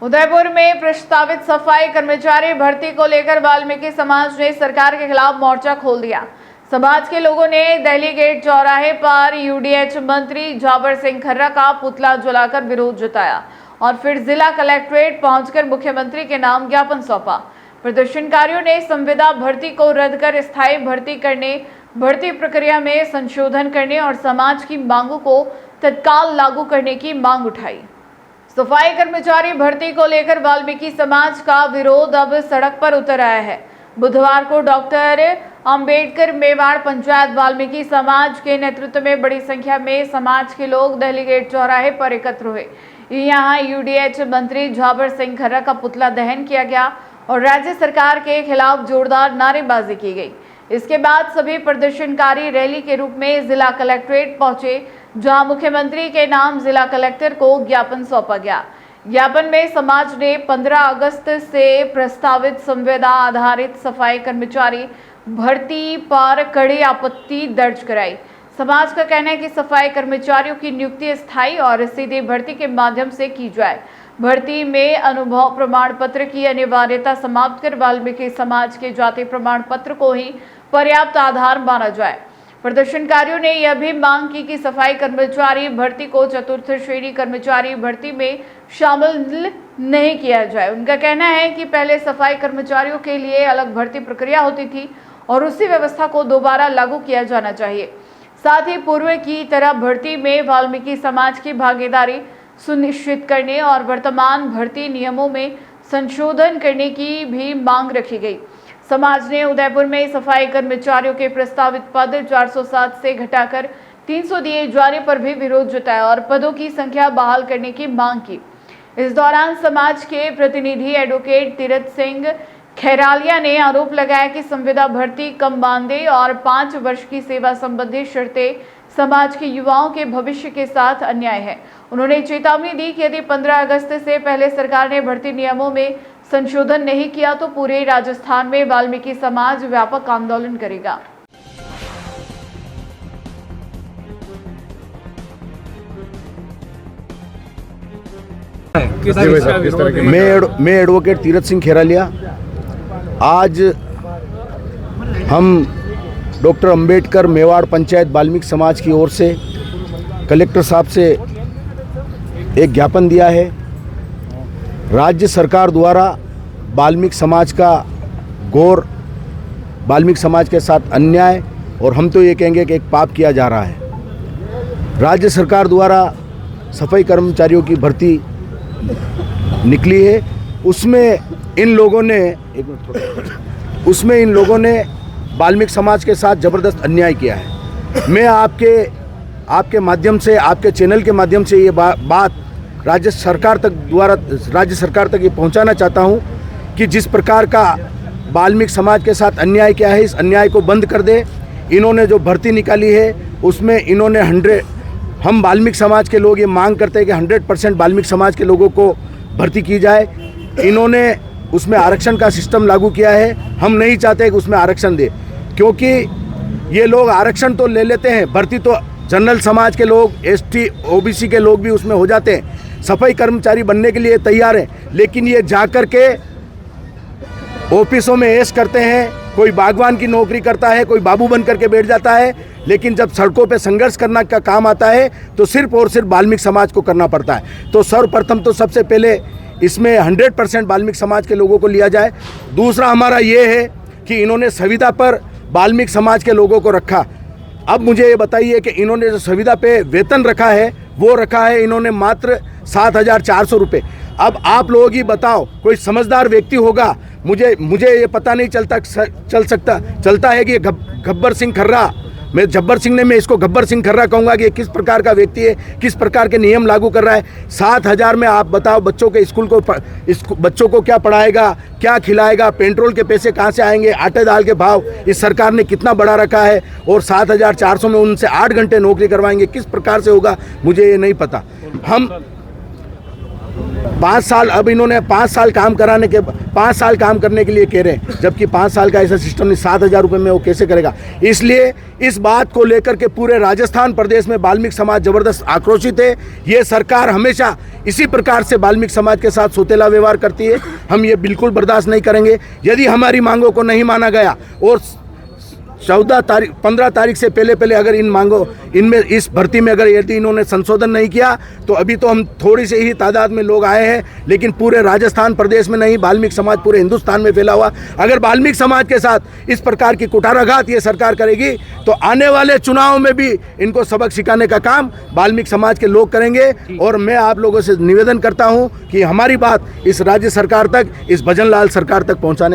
उदयपुर में प्रस्तावित सफाई कर्मचारी भर्ती को लेकर वाल्मीकि समाज ने सरकार के खिलाफ मोर्चा खोल दिया। समाज के लोगों ने दिल्ली गेट चौराहे पर यूडीएच मंत्री जाबर सिंह खर्रा का पुतला जलाकर विरोध जताया और फिर जिला कलेक्ट्रेट पहुंचकर मुख्यमंत्री के नाम ज्ञापन सौंपा। प्रदर्शनकारियों ने संविदा भर्ती को रद्द कर स्थायी भर्ती करने, भर्ती प्रक्रिया में संशोधन करने और समाज की मांगों को तत्काल लागू करने की मांग उठाई। सफाई कर्मचारी भर्ती को लेकर वाल्मीकि समाज का विरोध अब सड़क पर उतर आया है। बुधवार को डॉक्टर अंबेडकर मेवाड़ पंचायत वाल्मीकि समाज के नेतृत्व में बड़ी संख्या में समाज के लोग दिल्ली गेट चौराहे पर एकत्र हुए। यहां यूडीएच मंत्री जाबर सिंह खर्रा का पुतला दहन किया गया और राज्य सरकार के खिलाफ जोरदार नारेबाजी की गई। इसके बाद सभी प्रदर्शनकारी रैली के रूप में जिला कलेक्ट्रेट पहुंचे, जहां मुख्यमंत्री के नाम जिला कलेक्टर को ज्ञापन सौंपा गया। ज्ञापन में समाज ने 15 अगस्त से प्रस्तावित संविदा आधारित सफाई कर्मचारी भर्ती पर कड़ी आपत्ति दर्ज कराई। समाज का कहना है कि सफाई कर्मचारियों की नियुक्ति स्थायी और सीधी भर्ती के माध्यम से की जाए। भर्ती में अनुभव प्रमाण पत्र की अनिवार्यता समाप्त कर वाल्मीकि समाज के जाति प्रमाण पत्र को ही पर्याप्त आधार माना जाए। प्रदर्शनकारियों ने यह भी मांग की कि सफाई कर्मचारी भर्ती को चतुर्थ श्रेणी कर्मचारी भर्ती में शामिल नहीं किया जाए। उनका कहना है कि पहले सफाई कर्मचारियों के लिए अलग भर्ती प्रक्रिया होती थी और उसी व्यवस्था को दोबारा लागू किया जाना चाहिए। साथ ही पूर्व की तरह भर्ती में वाल्मीकि समाज की भागीदारी सुनिश्चित करने और वर्तमान भर्ती नियमों में संशोधन करने की भी मांग रखी गई। समाज ने उदयपुर में सफाई कर्मचारियों के प्रस्तावित पद 407 से घटाकर 300 दिए जाने पर भी विरोध जताया और पदों की संख्या बहाल करने की मांग की। इस दौरान समाज के प्रतिनिधि एडवोकेट तीरथ सिंह खैरालिया ने आरोप लगाया कि संविदा भर्ती कम मानदेय और 5 वर्ष की सेवा संबंधी शर्तें समाज के युवाओं के भविष्य के साथ अन्याय है। उन्होंने चेतावनी दी कि यदि 15 अगस्त से पहले सरकार ने भर्ती नियमों में संशोधन नहीं किया तो पूरे राजस्थान में वाल्मीकि समाज व्यापक आंदोलन करेगा। मैं एडवोकेट तीरथ सिंह खैरालिया। आज हम डॉक्टर अंबेडकर मेवाड़ पंचायत वाल्मीकि समाज की ओर से कलेक्टर साहब से एक ज्ञापन दिया है। राज्य सरकार द्वारा वाल्मीकि समाज का घोर, वाल्मीकि समाज के साथ अन्याय और हम तो ये कहेंगे कि एक पाप किया जा रहा है। राज्य सरकार द्वारा सफाई कर्मचारियों की भर्ती निकली है, उसमें इन लोगों ने वाल्मीकि समाज के साथ ज़बरदस्त अन्याय किया है। मैं आपके माध्यम से, आपके चैनल के माध्यम से ये बात राज्य सरकार तक ये पहुंचाना चाहता हूं कि जिस प्रकार का वाल्मीकि समाज के साथ अन्याय किया है, इस अन्याय को बंद कर दे। इन्होंने जो भर्ती निकाली है उसमें इन्होंने हम वाल्मीकि समाज के लोग ये मांग करते हैं कि 100% वाल्मीकि समाज के लोगों को भर्ती की जाए। इन्होंने उसमें आरक्षण का सिस्टम लागू किया है। हम नहीं चाहते कि उसमें आरक्षण दे, क्योंकि ये लोग आरक्षण तो ले लेते हैं, भर्ती तो जनरल समाज के लोग, एसटी ओबीसी के लोग भी उसमें हो जाते हैं। सफाई कर्मचारी बनने के लिए तैयार हैं, लेकिन ये जाकर के ऑफिसों में ऐश करते हैं। कोई बागवान की नौकरी करता है, कोई बाबू बन करके बैठ जाता है, लेकिन जब सड़कों पे संघर्ष करना का काम आता है तो सिर्फ और सिर्फ वाल्मीकि समाज को करना पड़ता है। तो सर्वप्रथम तो सबसे पहले इसमें 100% वाल्मीकि समाज के लोगों को लिया जाए। दूसरा हमारा ये है कि इन्होंने संविदा पर वाल्मीकि समाज के लोगों को रखा। अब मुझे ये बताइए कि इन्होंने जो संविदा पे वेतन रखा है वो रखा है इन्होंने मात्र 7,400 रुपये। अब आप लोग ही बताओ, कोई समझदार व्यक्ति होगा, मुझे ये पता नहीं चलता है कि गब्बर सिंह खर्रा, मैं इसको गब्बर सिंह खर्रा कहूँगा कि किस प्रकार का व्यक्ति है, किस प्रकार के नियम लागू कर रहा है। 7,000 में आप बताओ बच्चों के बच्चों को क्या पढ़ाएगा, क्या खिलाएगा, पेट्रोल के पैसे कहाँ से आएंगे, आटे दाल के भाव इस सरकार ने कितना बढ़ा रखा है, और 7,400 में उनसे 8 घंटे नौकरी करवाएंगे, किस प्रकार से होगा मुझे ये नहीं पता। 5 साल, अब इन्होंने 5 साल काम कराने के 5 साल काम करने के लिए कह रहे हैं, जबकि 5 साल का ऐसा सिस्टम नहीं, 7,000 रुपये में वो कैसे करेगा। इसलिए इस बात को लेकर के पूरे राजस्थान प्रदेश में वाल्मीकि समाज जबरदस्त आक्रोशित है। ये सरकार हमेशा इसी प्रकार से वाल्मीकि समाज के साथ सौतेला व्यवहार करती है। हम ये बिल्कुल बर्दाश्त नहीं करेंगे। यदि हमारी मांगों को नहीं माना गया और 15 तारीख से पहले अगर इनमें इस भर्ती में अगर यदि इन्होंने संशोधन नहीं किया, तो अभी तो हम थोड़ी से ही तादाद में लोग आए हैं, लेकिन पूरे राजस्थान प्रदेश में नहीं, वाल्मीकि समाज पूरे हिंदुस्तान में फैला हुआ। अगर वाल्मीकि समाज के साथ इस प्रकार की कुठाराघात ये सरकार करेगी, तो आने वाले चुनाव में भी इनको सबक सिखाने का काम वाल्मीकि समाज के लोग करेंगे। और मैं आप लोगों से निवेदन करता हूँ कि हमारी बात इस राज्य सरकार तक, इस भजन लाल सरकार तक पहुँचाने का